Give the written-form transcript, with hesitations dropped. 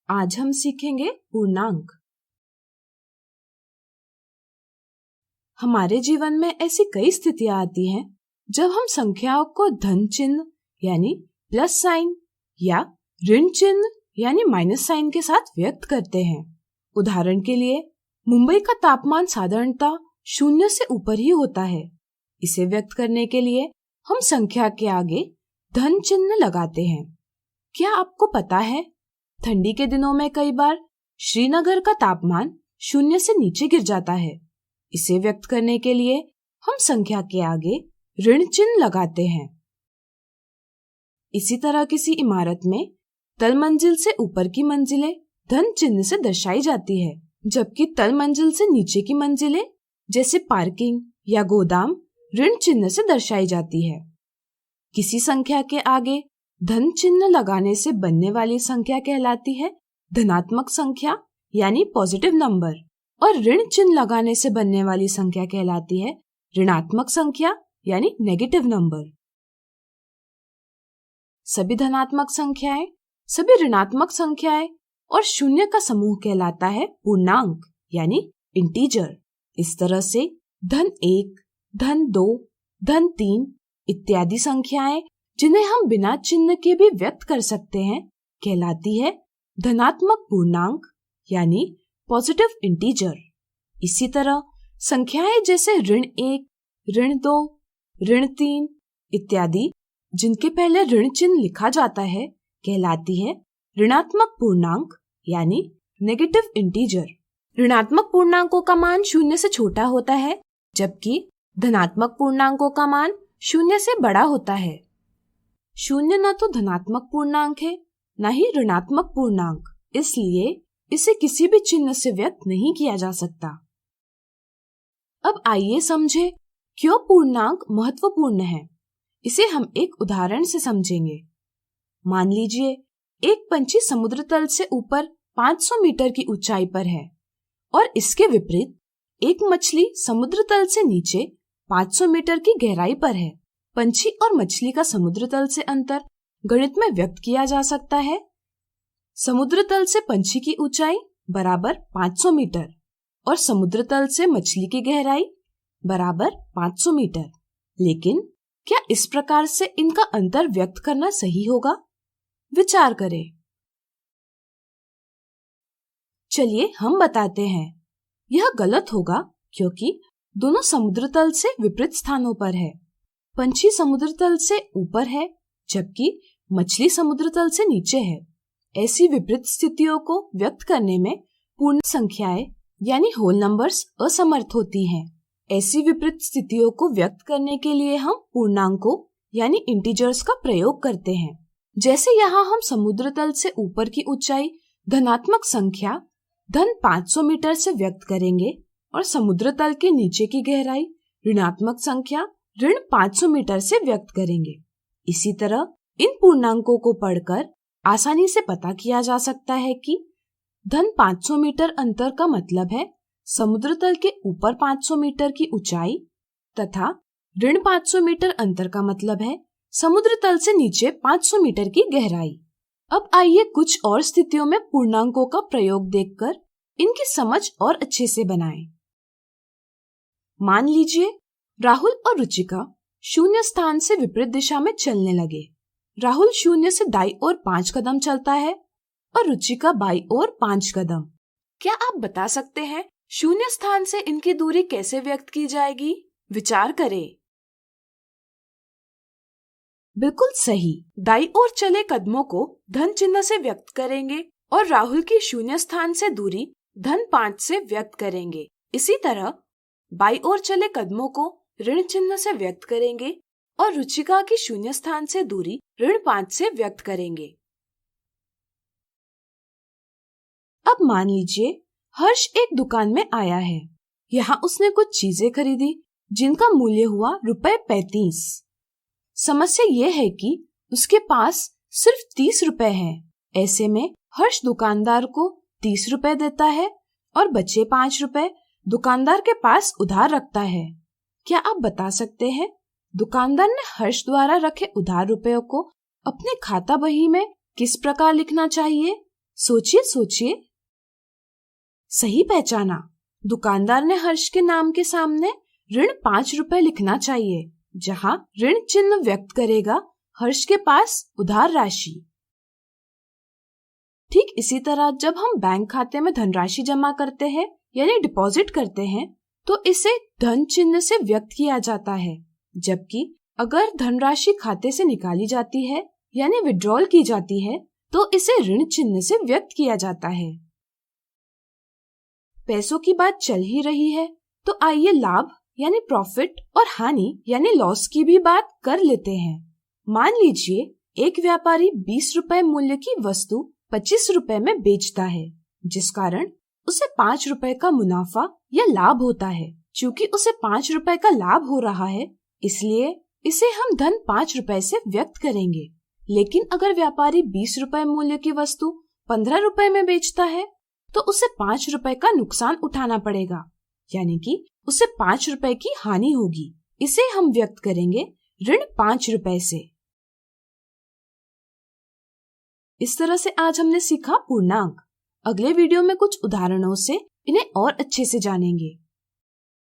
आज हम सीखेंगे पूर्णांक। हमारे जीवन में ऐसी कई स्थितियां आती हैं जब हम संख्याओं को धन चिन्ह यानी प्लस साइन या ऋण चिन्ह यानी माइनस साइन के साथ व्यक्त करते हैं। उदाहरण के लिए मुंबई का तापमान साधारणतः 0 से ऊपर ही होता है। इसे व्यक्त करने के लिए हम संख्या के आगे धन चिन्ह लगाते हैं। क्या आपको पता है ठंडी के दिनों में कई बार श्रीनगर का तापमान 0 से नीचे गिर जाता है। इसे व्यक्त करने के लिए हम संख्या के आगे ऋण चिन्ह लगाते हैं। इसी तरह किसी इमारत में तल मंजिल से ऊपर की मंजिलें धन चिन्ह से दर्शाई जाती है, जबकि तल मंजिल से नीचे की मंजिलें जैसे पार्किंग या गोदाम ऋण चिन्ह से दर्शाई जाती है। किसी संख्या के आगे धन चिन्ह लगाने से बनने वाली संख्या कहलाती है धनात्मक संख्या यानी पॉजिटिव नंबर, और ऋण चिन्ह लगाने से बनने वाली संख्या कहलाती है ऋणात्मक संख्या यानी नेगेटिव नंबर। सभी धनात्मक संख्याएं, सभी ऋणात्मक संख्याएं और शून्य का समूह कहलाता है पूर्णांक यानी इंटीजर। इस तरह से धन 1, धन 2, धन 3 इत्यादि संख्याएं जिन्हें हम बिना चिन्ह के भी व्यक्त कर सकते हैं कहलाती है धनात्मक पूर्णांक यानी पॉजिटिव इंटीजर। इसी तरह संख्याएं जैसे ऋण 1, ऋण 2, ऋण 3 इत्यादि जिनके पहले ऋण चिन्ह लिखा जाता है कहलाती है ऋणात्मक पूर्णांक यानी नेगेटिव इंटीजर। ऋणात्मक पूर्णांकों का मान 0 से छोटा होता है, जबकि धनात्मक पूर्णांकों का मान 0 से बड़ा होता है। 0 न तो धनात्मक पूर्णांक है न ही ऋणात्मक पूर्णांक, इसलिए इसे किसी भी चिन्ह से व्यक्त नहीं किया जा सकता। अब आइए समझे क्यों पूर्णांक महत्वपूर्ण है। इसे हम एक उदाहरण से समझेंगे। मान लीजिए एक पंछी समुद्र तल से ऊपर 500 मीटर की ऊंचाई पर है और इसके विपरीत एक मछली समुद्र तल से नीचे 500 मीटर की गहराई पर है। पंछी और मछली का समुद्र तल से अंतर गणित में व्यक्त किया जा सकता है। समुद्र तल से पंछी की ऊंचाई बराबर 500 मीटर और समुद्र तल से मछली की गहराई बराबर 500 मीटर। लेकिन क्या इस प्रकार से इनका अंतर व्यक्त करना सही होगा? विचार करें। चलिए हम बताते हैं। यह गलत होगा क्योंकि दोनों समुद्र तल से विपरीत स्थानों पर है। पंछी समुद्र तल से ऊपर है जबकि मछली समुद्र तल से नीचे है। ऐसी विपरीत स्थितियों को व्यक्त करने में पूर्ण संख्याएं यानी होल नंबर्स असमर्थ होती हैं। ऐसी विपरीत स्थितियों को व्यक्त करने के लिए हम पूर्णांकों यानी इंटीजर्स का प्रयोग करते हैं। जैसे यहाँ हम समुद्र तल से ऊपर की ऊंचाई धनात्मक संख्या धन 500 मीटर से व्यक्त करेंगे और समुद्र तल के नीचे की गहराई ऋणात्मक संख्या ऋण 500 मीटर से व्यक्त करेंगे। इसी तरह इन पूर्णांकों को पढ़कर आसानी से पता किया जा सकता है कि धन 500 मीटर अंतर का मतलब है समुद्र तल के ऊपर 500 मीटर की ऊंचाई तथा ऋण 500 मीटर अंतर का मतलब है समुद्र तल से नीचे 500 मीटर की गहराई। अब आइए कुछ और स्थितियों में पूर्णांकों का प्रयोग देखकर इनकी समझ और अच्छे से बनाएं। मान लीजिए राहुल और रुचिका 0 स्थान से विपरीत दिशा में चलने लगे। राहुल 0 से दाईं ओर 5 कदम चलता है और रुचिका बाईं ओर 5 कदम। क्या आप बता सकते हैं 0 स्थान से इनकी दूरी कैसे व्यक्त की जाएगी? विचार करें। बिल्कुल सही, दाईं ओर चले कदमों को धन चिन्ह से व्यक्त करेंगे और राहुल की 0 स्थान से दूरी धन 5 से व्यक्त करेंगे। इसी तरह बाईं ओर चले कदमों को ऋण चिन्ह से व्यक्त करेंगे और रुचिका की 0 स्थान से दूरी ऋण 5 से व्यक्त करेंगे। अब मान लीजिए हर्ष एक दुकान में आया है। यहाँ उसने कुछ चीजें खरीदी जिनका मूल्य हुआ ₹35। समस्या ये है कि उसके पास सिर्फ 30 रुपए हैं। ऐसे में हर्ष दुकानदार को 30 रुपए देता है और बचे 5 रुपए दुकानदार के पास उधार रखता है। क्या आप बता सकते हैं दुकानदार ने हर्ष द्वारा रखे उधार रुपयों को अपने खाता बही में किस प्रकार लिखना चाहिए? सोचिए सोचिए। सही पहचाना। दुकानदार ने हर्ष के नाम के सामने ऋण 5 रुपए लिखना चाहिए, जहां ऋण चिन्ह व्यक्त करेगा हर्ष के पास उधार राशि। ठीक इसी तरह जब हम बैंक खाते में धनराशि जमा करते हैं यानी डिपॉजिट करते हैं, तो इसे धन चिन्ह से व्यक्त किया जाता है, जबकि अगर धनराशि खाते से निकाली जाती है यानी विड्रॉल की जाती है, तो इसे ऋण चिन्ह से व्यक्त किया जाता है। पैसों की बात चल ही रही है, तो आइए लाभ यानी प्रॉफिट और हानि यानी लॉस की भी बात कर लेते हैं। मान लीजिए एक व्यापारी 20 रुपए मूल्य की वस्तु 25 रुपए में बेचता है, जिस कारण उसे 5 रुपए का मुनाफा या लाभ होता है। चूंकि उसे 5 रुपए का लाभ हो रहा है, इसलिए इसे हम धन 5 रुपए से व्यक्त करेंगे। लेकिन अगर व्यापारी 20 रुपए मूल्य की वस्तु 15 रुपए में बेचता है, तो उसे 5 रुपए का नुकसान उठाना पड़ेगा, यानी कि उसे 5 रुपए की हानि होगी। इसे हम व्यक्त करेंगे ऋण 5 रुपए से। इस तरह से आज हमने सीखा पूर्णांक। अगले वीडियो में कुछ उदाहरणों से इन्हें और अच्छे से जानेंगे।